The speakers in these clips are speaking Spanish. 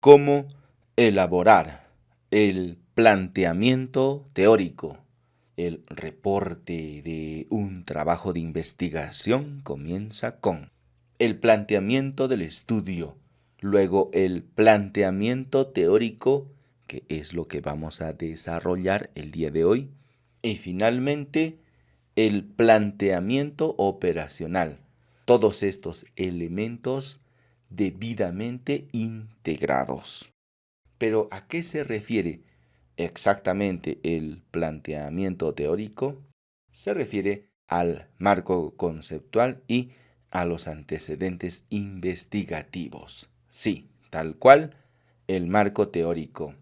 cómo elaborar el planteamiento teórico. El reporte de un trabajo de investigación comienza con el planteamiento del estudio, luego el planteamiento teórico, que es lo que vamos a desarrollar el día de hoy, y finalmente el planteamiento operacional. Todos estos elementos debidamente integrados. Pero ¿a qué se refiere exactamente el planteamiento teórico? Se refiere al marco conceptual y a los antecedentes investigativos. Sí, tal cual, el marco teórico.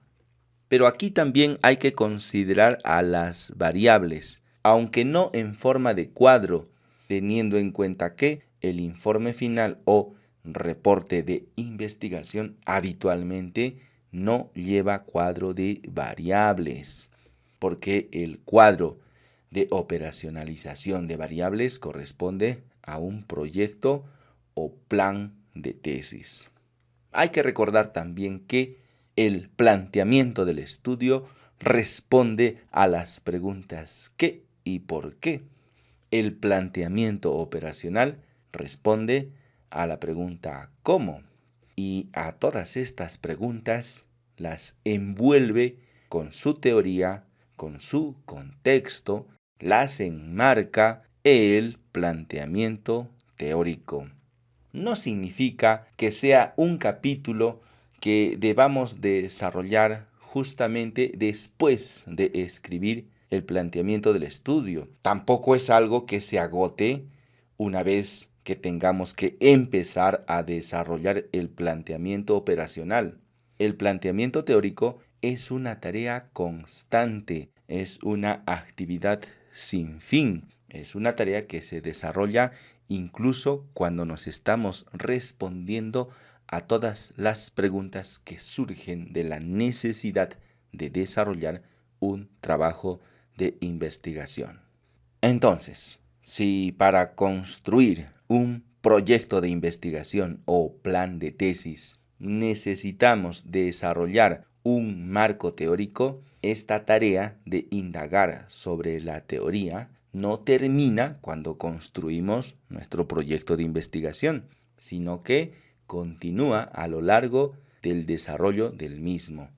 Pero aquí también hay que considerar a las variables, aunque no en forma de cuadro, teniendo en cuenta que el informe final o reporte de investigación habitualmente no lleva cuadro de variables, porque el cuadro de operacionalización de variables corresponde a un proyecto o plan de tesis. Hay que recordar también que el planteamiento del estudio responde a las preguntas ¿qué y por qué? El planteamiento operacional responde a la pregunta ¿cómo? Y a todas estas preguntas las envuelve con su teoría, con su contexto, las enmarca el planteamiento teórico. No significa que sea un capítulo que debamos desarrollar justamente después de escribir el planteamiento del estudio. Tampoco es algo que se agote una vez que tengamos que empezar a desarrollar el planteamiento operacional. El planteamiento teórico es una tarea constante, es una actividad sin fin, es una tarea que se desarrolla incluso cuando nos estamos respondiendo a todas las preguntas que surgen de la necesidad de desarrollar un trabajo de investigación. Entonces, si para construir un proyecto de investigación o plan de tesis necesitamos desarrollar un marco teórico, esta tarea de indagar sobre la teoría no termina cuando construimos nuestro proyecto de investigación, sino que continúa a lo largo del desarrollo del mismo.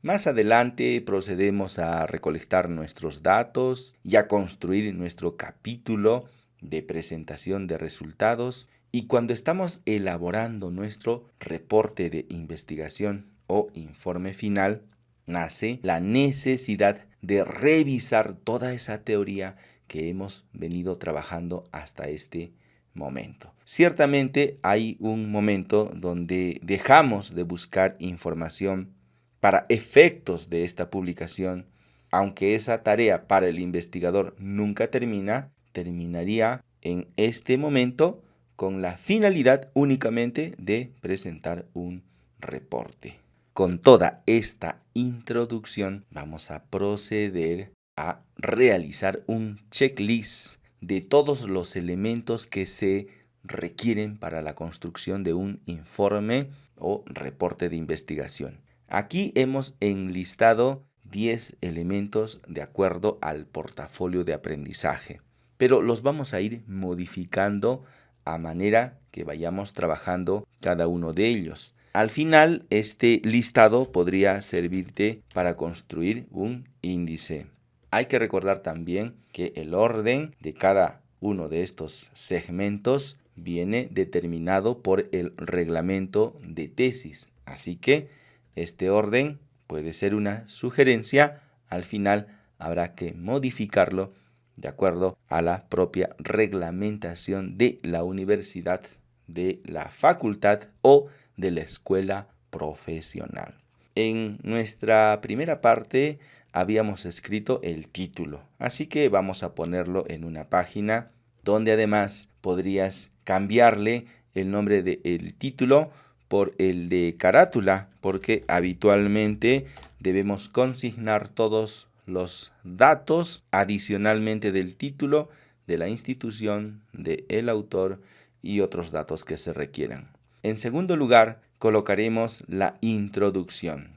Más adelante procedemos a recolectar nuestros datos y a construir nuestro capítulo de presentación de resultados, y cuando estamos elaborando nuestro reporte de investigación o informe final, nace la necesidad de revisar toda esa teoría que hemos venido trabajando hasta este momento. Ciertamente hay un momento donde dejamos de buscar información para efectos de esta publicación. Aunque esa tarea para el investigador nunca terminaría en este momento con la finalidad únicamente de presentar un reporte. Con toda esta introducción, vamos a proceder a realizar un checklist de todos los elementos que se requieren para la construcción de un informe o reporte de investigación. Aquí hemos enlistado 10 elementos de acuerdo al portafolio de aprendizaje, pero los vamos a ir modificando a manera que vayamos trabajando cada uno de ellos. Al final, este listado podría servirte para construir un índice. Hay que recordar también que el orden de cada uno de estos segmentos viene determinado por el reglamento de tesis. Así que este orden puede ser una sugerencia. Al final habrá que modificarlo de acuerdo a la propia reglamentación de la universidad, de la facultad o de la escuela profesional. En nuestra primera parte habíamos escrito el título, así que vamos a ponerlo en una página donde además podrías cambiarle el nombre del título por el de carátula, porque habitualmente debemos consignar todos los datos adicionalmente del título, de la institución, del autor y otros datos que se requieran. En segundo lugar, colocaremos la introducción.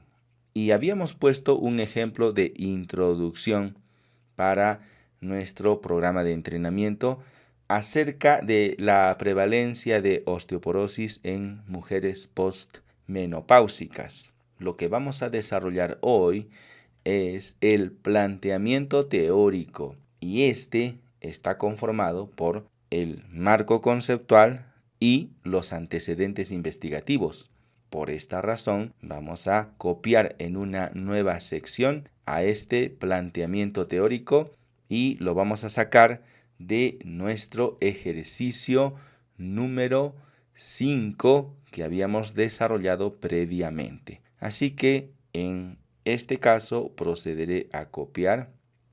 Y habíamos puesto un ejemplo de introducción para nuestro programa de entrenamiento acerca de la prevalencia de osteoporosis en mujeres postmenopáusicas. Lo que vamos a desarrollar hoy es el planteamiento teórico y este está conformado por el marco conceptual y los antecedentes investigativos. Por esta razón, vamos a copiar en una nueva sección a este planteamiento teórico y lo vamos a sacar de nuestro ejercicio número 5 que habíamos desarrollado previamente. Así que en este caso procederé a copiar.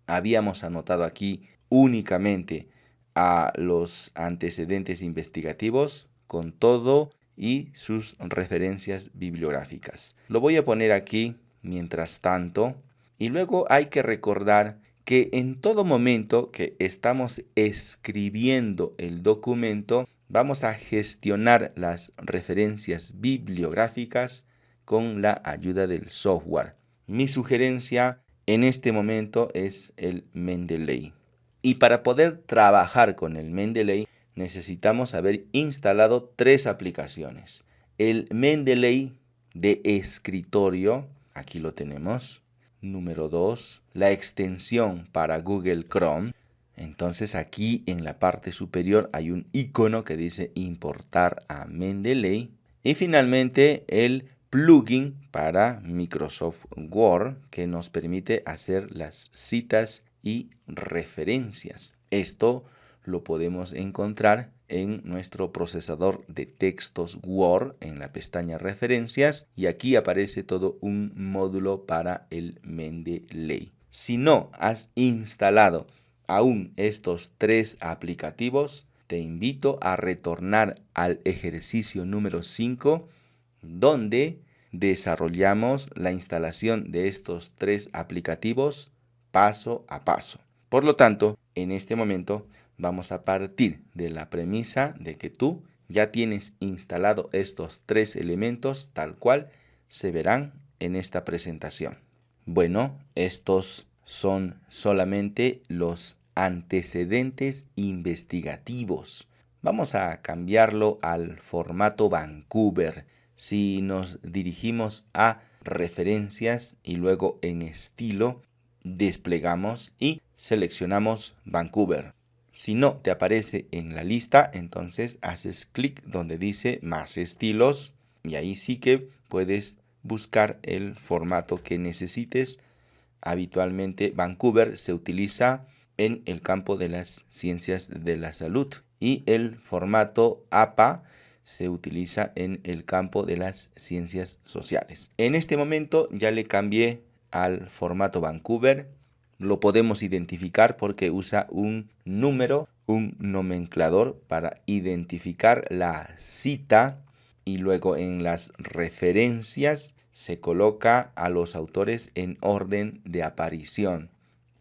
Habíamos anotado aquí únicamente a los antecedentes investigativos con todo y sus referencias bibliográficas. Lo voy a poner aquí mientras tanto y luego hay que recordar que en todo momento que estamos escribiendo el documento vamos a gestionar las referencias bibliográficas con la ayuda del software. Mi sugerencia en este momento es el Mendeley. Y para poder trabajar con el Mendeley necesitamos haber instalado 3 aplicaciones. El Mendeley de escritorio, aquí lo tenemos. Número 2, la extensión para Google Chrome. Entonces aquí en la parte superior hay un icono que dice importar a Mendeley. Y finalmente el plugin para Microsoft Word que nos permite hacer las citas y referencias. Esto lo podemos encontrar en nuestro procesador de textos Word en la pestaña referencias y aquí aparece todo un módulo para el Mendeley. Si no has instalado aún estos 3 aplicativos, te invito a retornar al ejercicio número 5 donde desarrollamos la instalación de estos 3 aplicativos paso a paso. Por lo tanto, en este momento vamos a partir de la premisa de que tú ya tienes instalado estos 3 elementos tal cual se verán en esta presentación. Bueno, estos son solamente los antecedentes investigativos. Vamos a cambiarlo al formato Vancouver. Si nos dirigimos a referencias y luego en estilo, desplegamos y seleccionamos Vancouver. Si no te aparece en la lista, entonces haces clic donde dice más estilos y ahí sí que puedes buscar el formato que necesites. Habitualmente Vancouver se utiliza en el campo de las ciencias de la salud y el formato APA se utiliza en el campo de las ciencias sociales. En este momento ya le cambié al formato Vancouver. Lo podemos identificar porque usa un número, un nomenclador para identificar la cita y luego en las referencias se coloca a los autores en orden de aparición.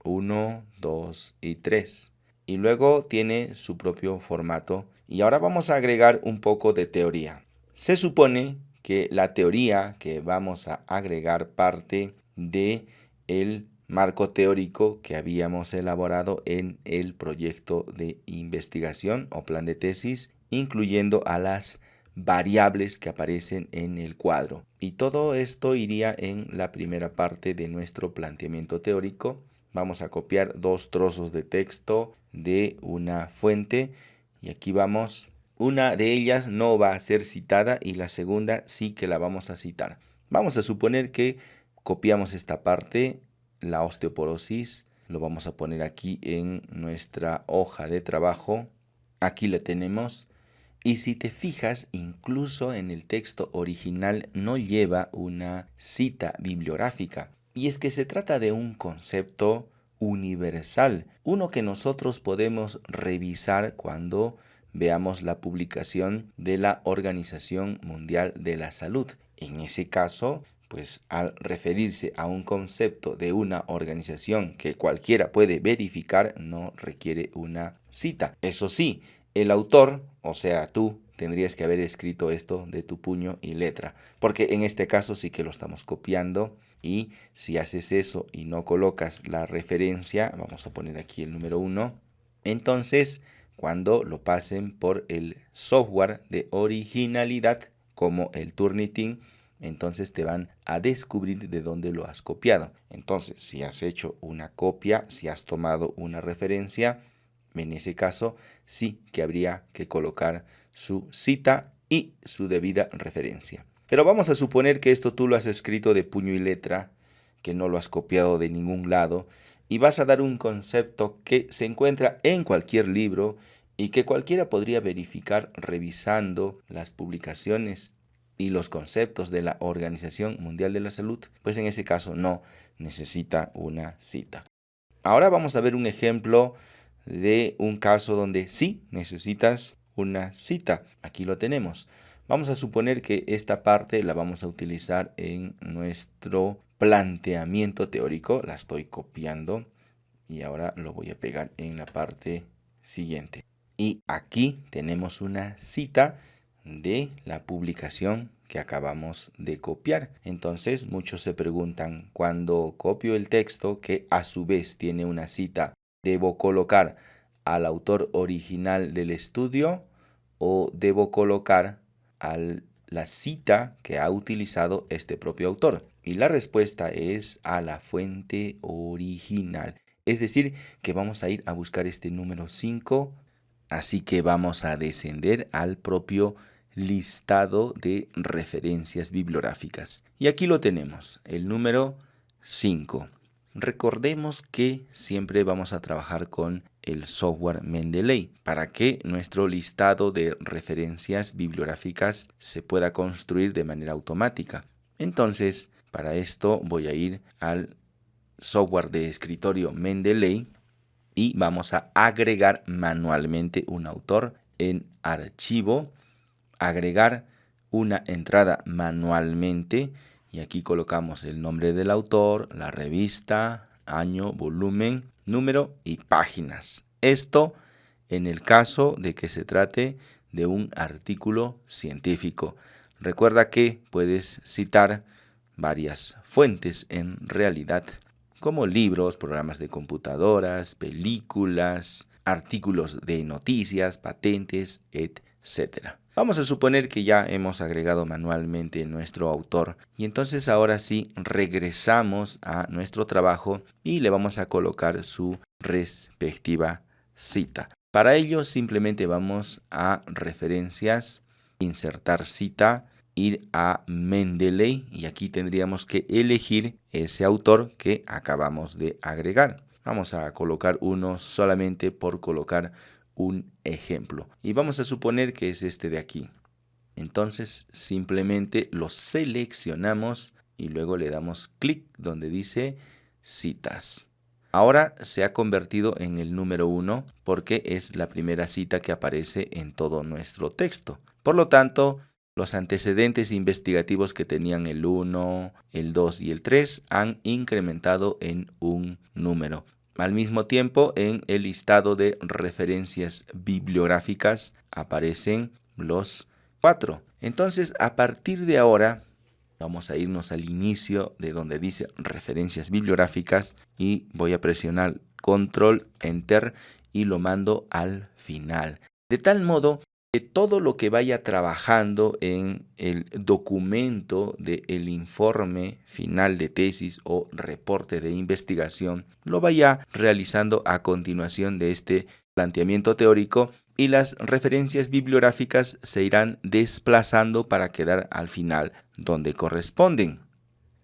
1, 2 y 3. Y luego tiene su propio formato. Y ahora vamos a agregar un poco de teoría. Se supone que la teoría que vamos a agregar parte de el marco teórico que habíamos elaborado en el proyecto de investigación o plan de tesis, incluyendo a las variables que aparecen en el cuadro. Y todo esto iría en la primera parte de nuestro planteamiento teórico. Vamos a copiar 2 trozos de texto de una fuente y aquí vamos. Una de ellas no va a ser citada y la segunda sí que la vamos a citar. Vamos a suponer que copiamos esta parte, la osteoporosis, lo vamos a poner aquí en nuestra hoja de trabajo. Aquí la tenemos. Y si te fijas, incluso en el texto original no lleva una cita bibliográfica. Y es que se trata de un concepto universal, uno que nosotros podemos revisar cuando veamos la publicación de la Organización Mundial de la Salud. En ese caso, pues al referirse a un concepto de una organización que cualquiera puede verificar, no requiere una cita. Eso sí, el autor, o sea tú tendrías que haber escrito esto de tu puño y letra, porque en este caso sí que lo estamos copiando, y si haces eso y no colocas la referencia, vamos a poner aquí el número 1, entonces cuando lo pasen por el software de originalidad como el Turnitin, entonces te van a descubrir de dónde lo has copiado. Entonces, si has hecho una copia, si has tomado una referencia, en ese caso sí que habría que colocar su cita y su debida referencia. Pero vamos a suponer que esto tú lo has escrito de puño y letra, que no lo has copiado de ningún lado, y vas a dar un concepto que se encuentra en cualquier libro y que cualquiera podría verificar revisando las publicaciones y los conceptos de la Organización Mundial de la Salud, pues en ese caso no necesita una cita. Ahora vamos a ver un ejemplo de un caso donde sí necesitas una cita. Aquí lo tenemos. Vamos a suponer que esta parte la vamos a utilizar en nuestro planteamiento teórico. La estoy copiando y ahora lo voy a pegar en la parte siguiente. Y aquí tenemos una cita de la publicación que acabamos de copiar. Entonces muchos se preguntan, cuando copio el texto que a su vez tiene una cita, ¿debo colocar al autor original del estudio o debo colocar la cita que ha utilizado este propio autor? Y la respuesta es a la fuente original. Es decir, que vamos a ir a buscar este número 5, así que vamos a descender al propio listado de referencias bibliográficas. Y aquí lo tenemos, el número 5. Recordemos que siempre vamos a trabajar con el software Mendeley para que nuestro listado de referencias bibliográficas se pueda construir de manera automática. Entonces, para esto voy a ir al software de escritorio Mendeley y vamos a agregar manualmente un autor en archivo, agregar una entrada manualmente, y aquí colocamos el nombre del autor, la revista, año, volumen, número y páginas. Esto en el caso de que se trate de un artículo científico. Recuerda que puedes citar varias fuentes en realidad, como libros, programas de computadoras, películas, artículos de noticias, patentes, etc. Vamos a suponer que ya hemos agregado manualmente nuestro autor y entonces ahora sí regresamos a nuestro trabajo y le vamos a colocar su respectiva cita. Para ello simplemente vamos a referencias, insertar cita, ir a Mendeley y aquí tendríamos que elegir ese autor que acabamos de agregar. Vamos a colocar uno solamente por colocar un ejemplo y vamos a suponer que es este de aquí. Entonces simplemente lo seleccionamos y luego le damos clic donde dice citas. Ahora se ha convertido en el número 1 porque es la primera cita que aparece en todo nuestro texto. Por lo tanto, los antecedentes investigativos que tenían el 1, el 2 y el 3 han incrementado en un número. Al mismo tiempo, en el listado de referencias bibliográficas aparecen los 4. Entonces, a partir de ahora, vamos a irnos al inicio de donde dice referencias bibliográficas y voy a presionar Control, Enter y lo mando al final. De tal modo que todo lo que vaya trabajando en el documento del informe final de tesis o reporte de investigación lo vaya realizando a continuación de este planteamiento teórico y las referencias bibliográficas se irán desplazando para quedar al final donde corresponden.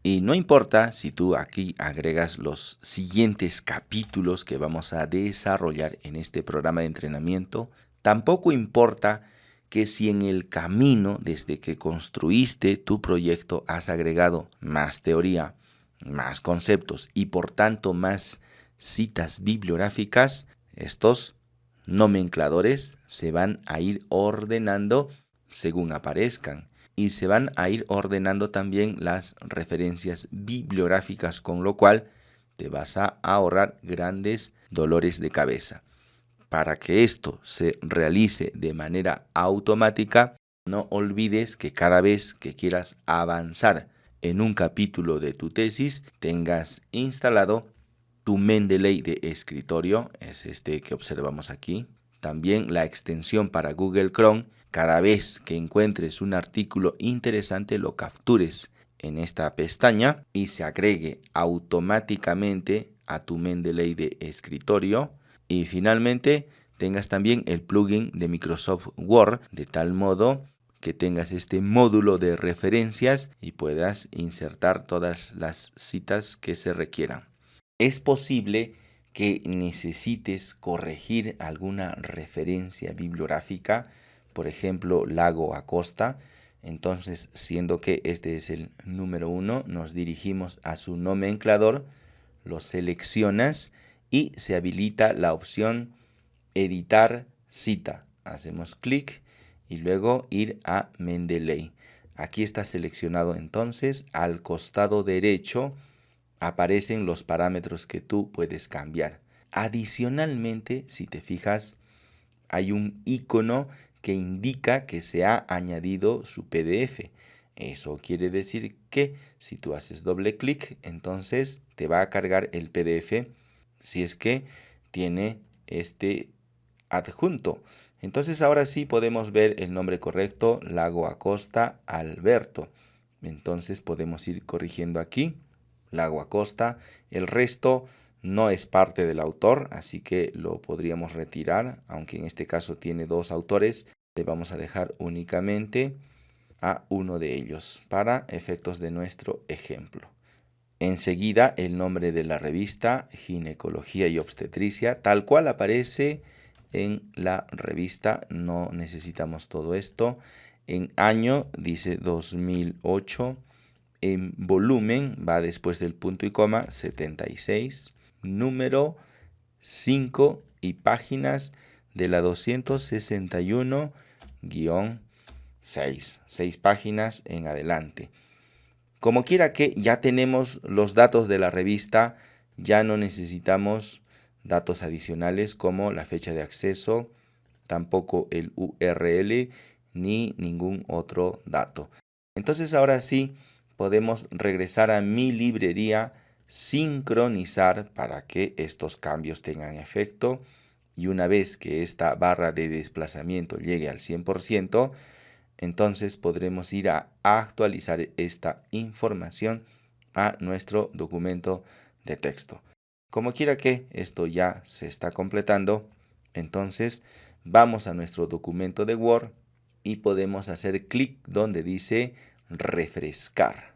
Y no importa si tú aquí agregas los siguientes capítulos que vamos a desarrollar en este programa de entrenamiento, tampoco importa que si en el camino, desde que construiste tu proyecto, has agregado más teoría, más conceptos y por tanto más citas bibliográficas, estos nomencladores se van a ir ordenando según aparezcan y se van a ir ordenando también las referencias bibliográficas, con lo cual te vas a ahorrar grandes dolores de cabeza. Para que esto se realice de manera automática, no olvides que cada vez que quieras avanzar en un capítulo de tu tesis, tengas instalado tu Mendeley de escritorio, es este que observamos aquí. También la extensión para Google Chrome, cada vez que encuentres un artículo interesante lo captures en esta pestaña y se agregue automáticamente a tu Mendeley de escritorio. Y finalmente tengas también el plugin de Microsoft Word, de tal modo que tengas este módulo de referencias y puedas insertar todas las citas que se requieran. Es posible que necesites corregir alguna referencia bibliográfica, por ejemplo, Lago Acosta. Entonces, siendo que este es el número 1, nos dirigimos a su nomenclador, lo seleccionas y se habilita la opción editar cita. Hacemos clic y luego ir a Mendeley. Aquí está seleccionado entonces. Al costado derecho aparecen los parámetros que tú puedes cambiar. Adicionalmente, si te fijas, hay un icono que indica que se ha añadido su PDF. Eso quiere decir que si tú haces doble clic, entonces te va a cargar el PDF si es que tiene este adjunto. Entonces ahora sí podemos ver el nombre correcto, Lago Acosta Alberto. Entonces podemos ir corrigiendo aquí, Lago Acosta. El resto no es parte del autor, así que lo podríamos retirar, aunque en este caso tiene 2 autores. Le vamos a dejar únicamente a uno de ellos para efectos de nuestro ejemplo. Enseguida el nombre de la revista, Ginecología y Obstetricia, tal cual aparece en la revista, no necesitamos todo esto. En año dice 2008, en volumen va después del punto y coma 76, número 5 y páginas de la 261-6, 6 páginas en adelante. Como quiera que ya tenemos los datos de la revista, ya no necesitamos datos adicionales como la fecha de acceso, tampoco el URL ni ningún otro dato. Entonces ahora sí podemos regresar a mi librería, sincronizar para que estos cambios tengan efecto y una vez que esta barra de desplazamiento llegue al 100%, entonces podremos ir a actualizar esta información a nuestro documento de texto. Como quiera que esto ya se está completando, entonces vamos a nuestro documento de Word y podemos hacer clic donde dice refrescar.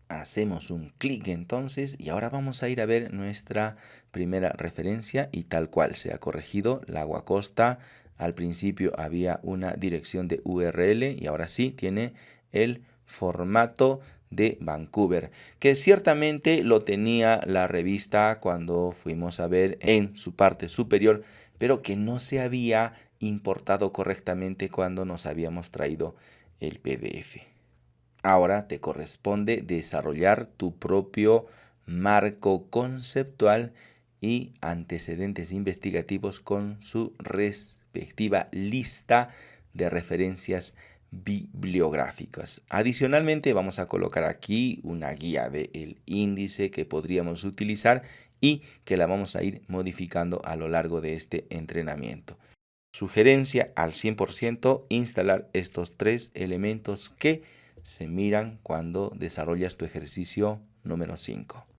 Hacemos un clic entonces y ahora vamos a ir a ver nuestra primera referencia y tal cual se ha corregido, Lago Acosta. Al principio había una dirección de URL y ahora sí tiene el formato de Vancouver, que ciertamente lo tenía la revista cuando fuimos a ver en su parte superior, pero que no se había importado correctamente cuando nos habíamos traído el PDF. Ahora te corresponde desarrollar tu propio marco conceptual y antecedentes investigativos con su respectiva lista de referencias bibliográficas. Adicionalmente, vamos a colocar aquí una guía del índice que podríamos utilizar y que la vamos a ir modificando a lo largo de este entrenamiento. Sugerencia al 100%, instalar estos 3 elementos que se miran cuando desarrollas tu ejercicio número 5.